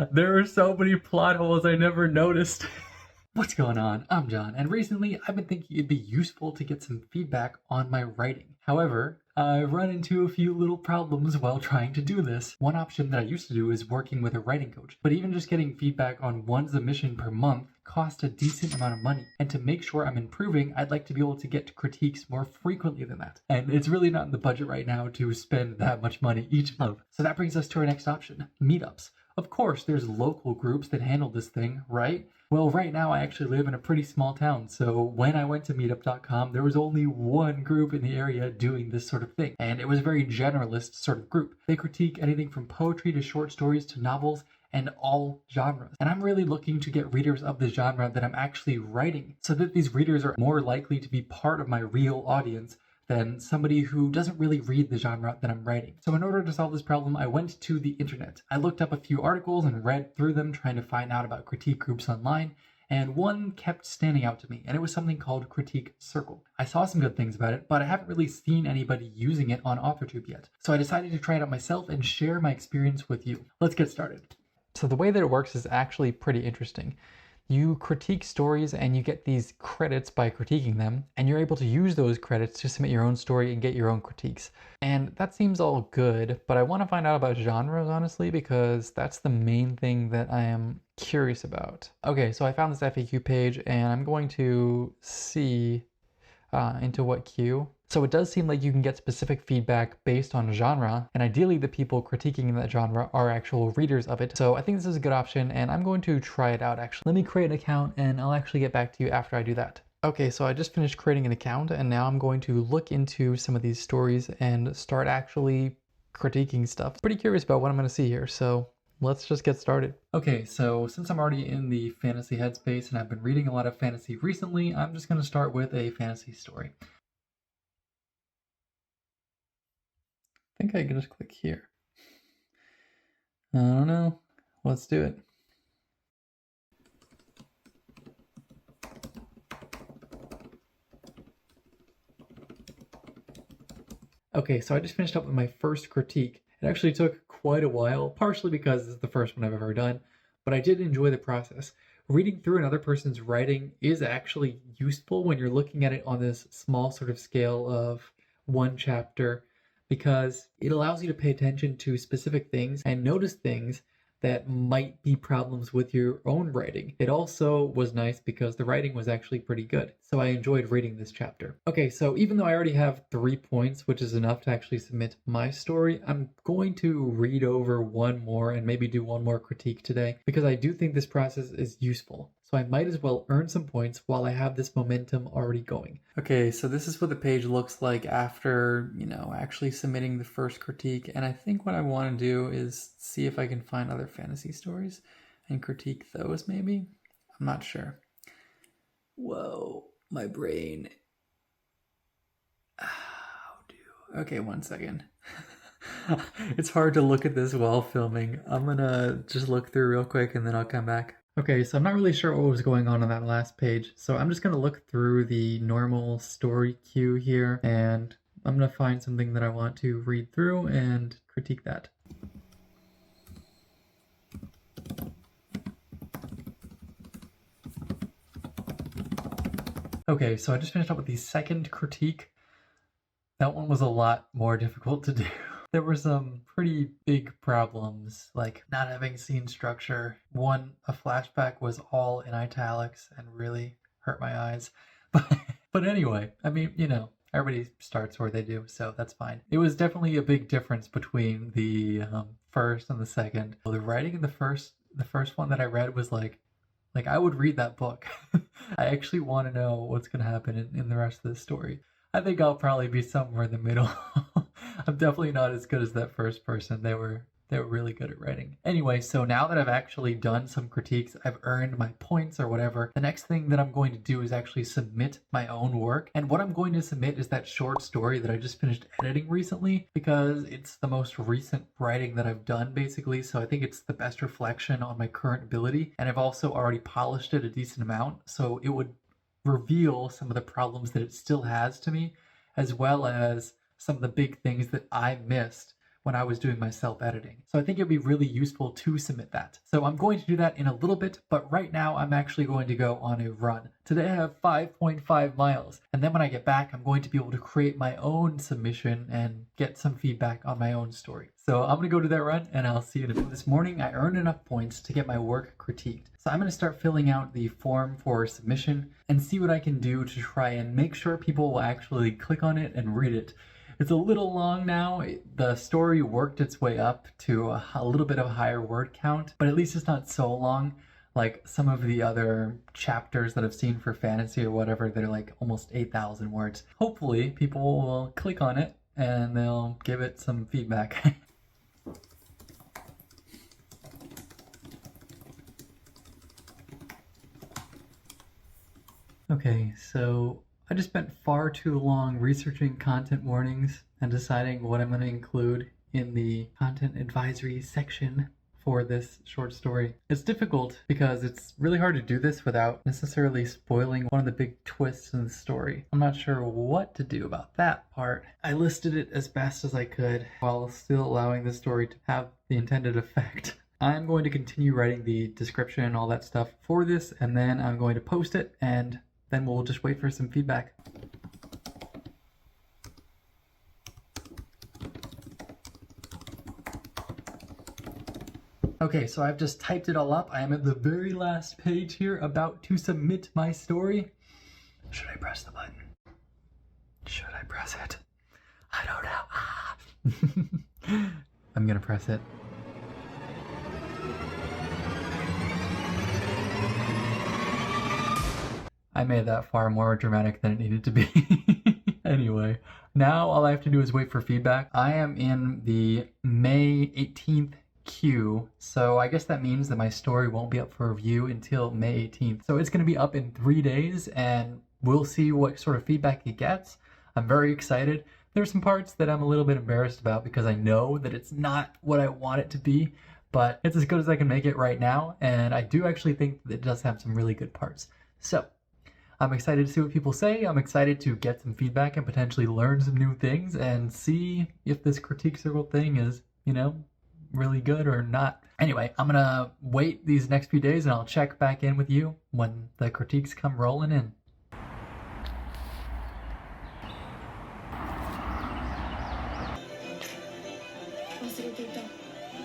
There are so many plot holes I never noticed. What's going on? I'm John, and recently I've been thinking it'd be useful to get some feedback on my writing. However, I've run into a few little problems while trying to do this. One option that I used to do is working with a writing coach, but even just getting feedback on one submission per month cost a decent amount of money. And to make sure I'm improving, I'd like to be able to get critiques more frequently than that. And it's really not in the budget right now to spend that much money each month. So that brings us to our next option, meetups. Of course, there's local groups that handle this thing, right? Well, right now I actually live in a pretty small town, so when I went to meetup.com, there was only one group in the area doing this sort of thing, and it was a very generalist sort of group. They critique anything from poetry to short stories to novels and all genres. And I'm really looking to get readers of the genre that I'm actually writing, so that these readers are more likely to be part of my real audience than somebody who doesn't really read the genre that I'm writing. So in order to solve this problem, I went to the internet. I looked up a few articles and read through them, trying to find out about critique groups online, and one kept standing out to me, and it was something called Critique Circle. I saw some good things about it, but I haven't really seen anybody using it on authortube yet. So I decided to try it out myself and share my experience with you. Let's get started. So the way that it works is actually pretty interesting. You critique stories and you get these credits by critiquing them, and you're able to use those credits to submit your own story and get your own critiques. And that seems all good, but I want to find out about genres, honestly, because that's the main thing that I am curious about. Okay, so I found this FAQ page, and I'm going to see into what queue. So it does seem like you can get specific feedback based on genre, and ideally the people critiquing that genre are actual readers of it. So I think this is a good option, and I'm going to try it out actually. Let me create an account, and I'll actually get back to you after I do that. Okay, so I just finished creating an account, and now I'm going to look into some of these stories and start actually critiquing stuff. Pretty curious about what I'm going to see here, so let's just get started. Okay, so since I'm already in the fantasy headspace and I've been reading a lot of fantasy recently, I'm just going to start with a fantasy story. I think I can just click here. I don't know. Let's do it. Okay, so I just finished up with my first critique. It actually took quite a while, partially because this is the first one I've ever done, but I did enjoy the process. Reading through another person's writing is actually useful when you're looking at it on this small sort of scale of one chapter, because it allows you to pay attention to specific things and notice things that might be problems with your own writing. It also was nice because the writing was actually pretty good, so I enjoyed reading this chapter. Okay, so even though I already have 3 points, which is enough to actually submit my story, I'm going to read over one more and maybe do one more critique today, because I do think this process is useful. So I might as well earn some points while I have this momentum already going. Okay, so this is what the page looks like after, actually submitting the first critique. And I think what I want to do is see if I can find other fantasy stories and critique those maybe. I'm not sure. Whoa, my brain. Okay, 1 second. It's hard to look at this while filming. I'm gonna just look through real quick and then I'll come back. Okay, so I'm not really sure what was going on that last page, so I'm just going to look through the normal story queue here, and I'm going to find something that I want to read through and critique that. Okay, so I just finished up with the second critique. That one was a lot more difficult to do. There were some pretty big problems, like not having scene structure. One, a flashback was all in italics and really hurt my eyes. But anyway, I mean, everybody starts where they do, so that's fine. It was definitely a big difference between the first and the second. The writing in the first one that I read was like I would read that book. I actually want to know what's going to happen in the rest of the story. I think I'll probably be somewhere in the middle. I'm definitely not as good as that first person. They were really good at writing. Anyway, so now that I've actually done some critiques, I've earned my points or whatever, the next thing that I'm going to do is actually submit my own work. And what I'm going to submit is that short story that I just finished editing recently, because it's the most recent writing that I've done basically. So I think it's the best reflection on my current ability. And I've also already polished it a decent amount. So it would reveal some of the problems that it still has to me, as well as some of the big things that I missed when I was doing my self-editing. So I think it'd be really useful to submit that. So I'm going to do that in a little bit, but right now I'm actually going to go on a run. Today I have 5.5 miles, and then when I get back, I'm going to be able to create my own submission and get some feedback on my own story. So I'm gonna go do that run, and I'll see you in a bit. This morning I earned enough points to get my work critiqued. So I'm gonna start filling out the form for submission and see what I can do to try and make sure people will actually click on it and read it. It's a little long now. The story worked its way up to a little bit of a higher word count, but at least it's not so long like some of the other chapters that I've seen for fantasy or whatever. They're like almost 8,000 words. Hopefully people will click on it and they'll give it some feedback. Okay, so I just spent far too long researching content warnings and deciding what I'm going to include in the content advisory section for this short story. It's difficult because it's really hard to do this without necessarily spoiling one of the big twists in the story. I'm not sure what to do about that part. I listed it as best as I could while still allowing the story to have the intended effect. I'm going to continue writing the description and all that stuff for this, and then I'm going to post it, and then we'll just wait for some feedback. Okay, so I've just typed it all up. I am at the very last page here, about to submit my story. Should I press the button? Should I press it? I don't know. I'm gonna press it. I made that far more dramatic than it needed to be. Anyway, now all I have to do is wait for feedback. I am in the May 18th queue, so I guess that means that my story won't be up for review until May 18th. So it's going to be up in 3 days, and we'll see what sort of feedback it gets. I'm very excited. There's some parts that I'm a little bit embarrassed about because I know that it's not what I want it to be, but it's as good as I can make it right now, and I do actually think that it does have some really good parts. So I'm excited to see what people say. I'm excited to get some feedback and potentially learn some new things and see if this critique circle thing is, you know, really good or not. Anyway, I'm gonna wait these next few days and I'll check back in with you when the critiques come rolling in.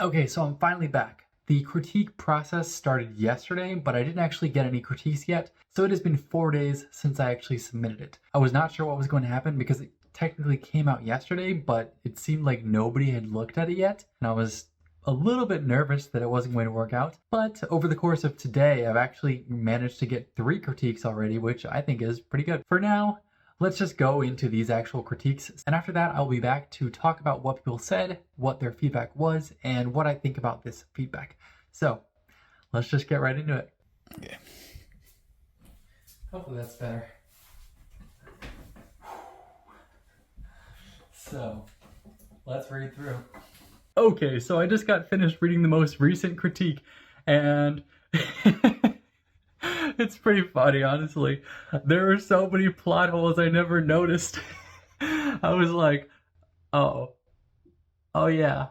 Okay, so I'm finally back. The critique process started yesterday, but I didn't actually get any critiques yet, so it has been 4 days since I actually submitted it. I was not sure what was going to happen because it technically came out yesterday, but it seemed like nobody had looked at it yet, and I was a little bit nervous that it wasn't going to work out. But over the course of today, I've actually managed to get 3 critiques already, which I think is pretty good. For now, let's just go into these actual critiques, and after that I'll be back to talk about what people said, what their feedback was, and what I think about this feedback. So let's just get right into it. Okay. Hopefully that's better. So let's read through. Okay, so I just got finished reading the most recent critique, and it's pretty funny, honestly. There were so many plot holes I never noticed. I was like, oh yeah.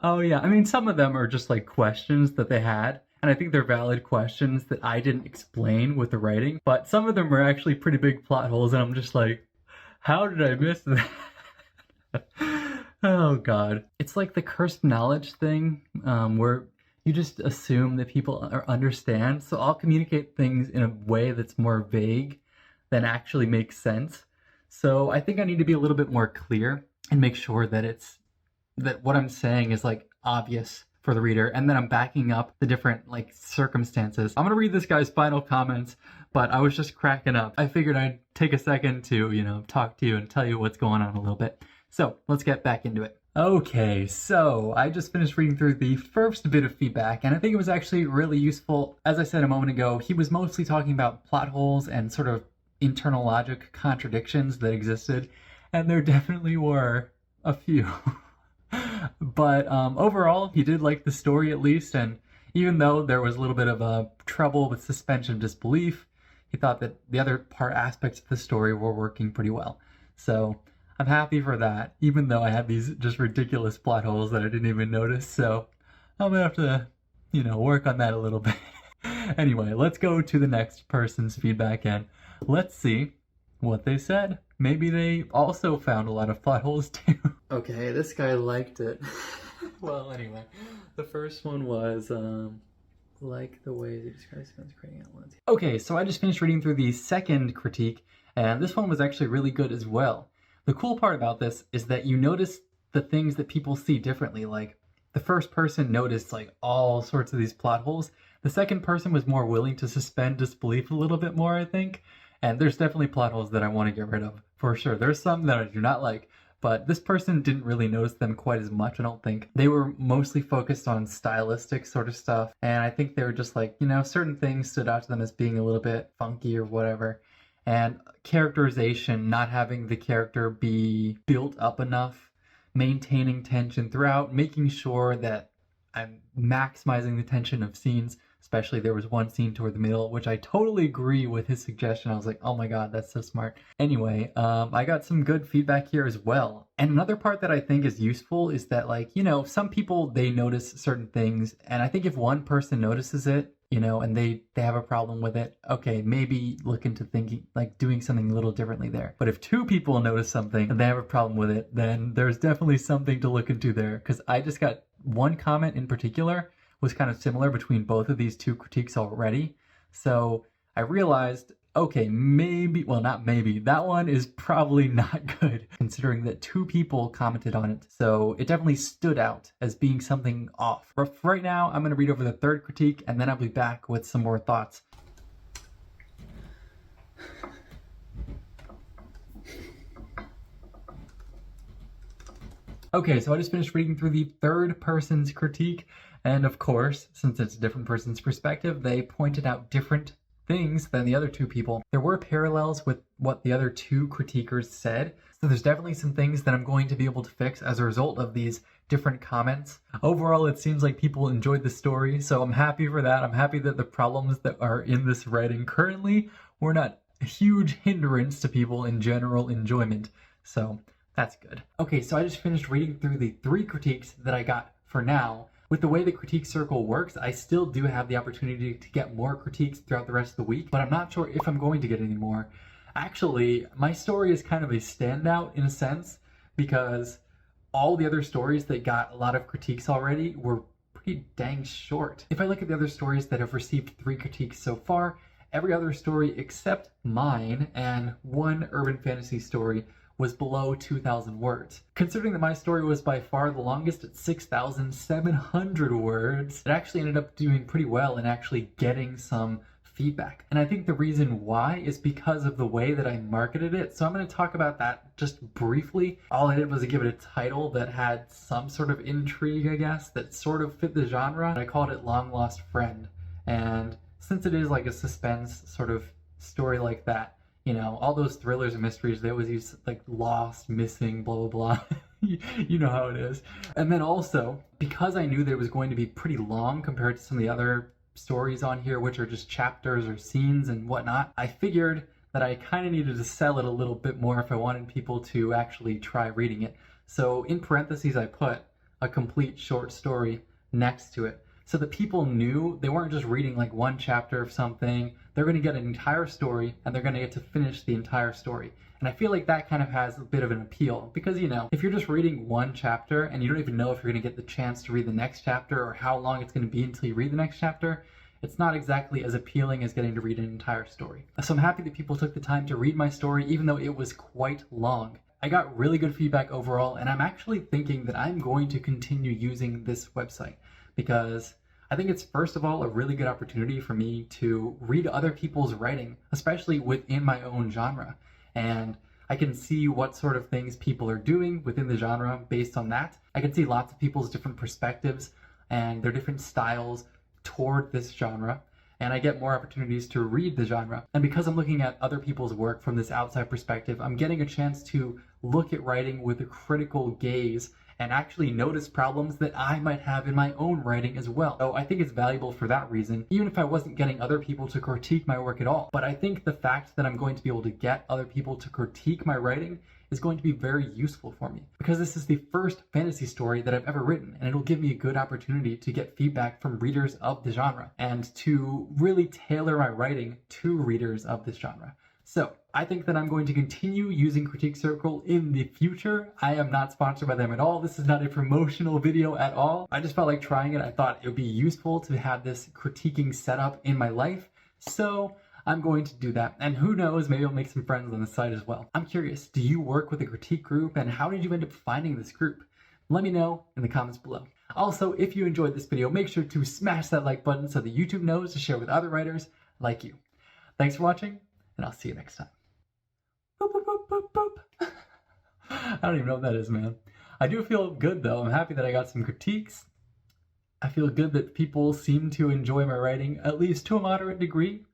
I mean, some of them are just like questions that they had, and I think they're valid questions that I didn't explain with the writing, but some of them are actually pretty big plot holes, and I'm just like, how did I miss that? Oh god. It's like the cursed knowledge thing, where you just assume that people understand, so I'll communicate things in a way that's more vague than actually makes sense. So I think I need to be a little bit more clear and make sure that that what I'm saying is like obvious for the reader, and then I'm backing up the different like circumstances. I'm gonna read this guy's final comments, but I was just cracking up. I figured I'd take a second to, you know, talk to you and tell you what's going on a little bit. So let's get back into it. Okay, so I just finished reading through the first bit of feedback, and I think it was actually really useful. As I said a moment ago, he was mostly talking about plot holes and sort of internal logic contradictions that existed, and there definitely were a few. But overall, he did like the story at least, and even though there was a little bit of trouble with suspension of disbelief, he thought that the other aspects of the story were working pretty well. So I'm happy for that, even though I had these just ridiculous plot holes that I didn't even notice. So I'm gonna have to, work on that a little bit. Anyway, let's go to the next person's feedback and let's see what they said. Maybe they also found a lot of plot holes too. Okay, this guy liked it. Well, anyway, the first one was, like the way they describe someone's creating outlines. Okay, so I just finished reading through the second critique, and this one was actually really good as well. The cool part about this is that you notice the things that people see differently. Like, the first person noticed like all sorts of these plot holes. The second person was more willing to suspend disbelief a little bit more, I think. And there's definitely plot holes that I want to get rid of, for sure. There's some that I do not like, but this person didn't really notice them quite as much, I don't think. They were mostly focused on stylistic sort of stuff, and I think they were just like, certain things stood out to them as being a little bit funky or whatever. And characterization, not having the character be built up enough, maintaining tension throughout, making sure that I'm maximizing the tension of scenes. Especially there was one scene toward the middle, which I totally agree with his suggestion. I was like, oh my god, that's so smart. Anyway, I got some good feedback here as well. And another part that I think is useful is that, like, some people, they notice certain things. And I think if one person notices it, and they have a problem with it, okay, maybe look into thinking, like, doing something a little differently there. But if two people notice something and they have a problem with it, then there's definitely something to look into there. Because I just got one comment in particular was kind of similar between both of these two critiques already. So I realized, okay, maybe, well, not maybe, that one is probably not good, considering that two people commented on it. So it definitely stood out as being something off. But for right now, I'm going to read over the third critique, and then I'll be back with some more thoughts. Okay, so I just finished reading through the third person's critique, and of course, since it's a different person's perspective, they pointed out different things than the other two people. There were parallels with what the other two critiquers said, so there's definitely some things that I'm going to be able to fix as a result of these different comments. Overall, it seems like people enjoyed the story, so I'm happy for that. I'm happy that the problems that are in this writing currently were not a huge hindrance to people in general enjoyment, so that's good. Okay, so I just finished reading through the three critiques that I got for now. With the way the critique circle works, I still do have the opportunity to get more critiques throughout the rest of the week, but I'm not sure if I'm going to get any more. Actually, my story is kind of a standout in a sense, because all the other stories that got a lot of critiques already were pretty dang short. If I look at the other stories that have received 3 critiques so far, every other story except mine and one urban fantasy story was below 2,000 words. Considering that my story was by far the longest at 6,700 words, it actually ended up doing pretty well and actually getting some feedback. And I think the reason why is because of the way that I marketed it. So I'm going to talk about that just briefly. All I did was give it a title that had some sort of intrigue, I guess, that sort of fit the genre. I called it Long Lost Friend. And since it is like a suspense sort of story like that, all those thrillers and mysteries, they always use like lost, missing, blah, blah, blah. You know how it is. And then also, because I knew that it was going to be pretty long compared to some of the other stories on here, which are just chapters or scenes and whatnot, I figured that I kind of needed to sell it a little bit more if I wanted people to actually try reading it. So in parentheses, I put a complete short story next to it, so that people knew they weren't just reading like one chapter of something. They're going to get an entire story, and they're going to get to finish the entire story. And I feel like that kind of has a bit of an appeal, because if you're just reading one chapter and you don't even know if you're going to get the chance to read the next chapter or how long it's going to be until you read the next chapter, it's not exactly as appealing as getting to read an entire story. So I'm happy that people took the time to read my story, even though it was quite long. I got really good feedback overall, and I'm actually thinking that I'm going to continue using this website, because I think it's, first of all, a really good opportunity for me to read other people's writing, especially within my own genre. And I can see what sort of things people are doing within the genre based on that. I can see lots of people's different perspectives and their different styles toward this genre. And I get more opportunities to read the genre. And because I'm looking at other people's work from this outside perspective, I'm getting a chance to look at writing with a critical gaze and actually notice problems that I might have in my own writing as well. So I think it's valuable for that reason, even if I wasn't getting other people to critique my work at all. But I think the fact that I'm going to be able to get other people to critique my writing is going to be very useful for me, because this is the first fantasy story that I've ever written, and it'll give me a good opportunity to get feedback from readers of the genre and to really tailor my writing to readers of this genre. So I think that I'm going to continue using Critique Circle in the future. I am not sponsored by them at all. This is not a promotional video at all. I just felt like trying it. I thought it would be useful to have this critiquing setup in my life. So I'm going to do that. And who knows, maybe I'll make some friends on the site as well. I'm curious, do you work with a critique group, and how did you end up finding this group? Let me know in the comments below. Also, if you enjoyed this video, make sure to smash that like button so that YouTube knows to share with other writers like you. Thanks for watching, and I'll see you next time. Boop, boop, boop, boop, boop. I don't even know what that is, man. I do feel good though. I'm happy that I got some critiques. I feel good that people seem to enjoy my writing, at least to a moderate degree.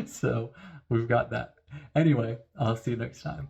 So we've got that. Anyway, I'll see you next time.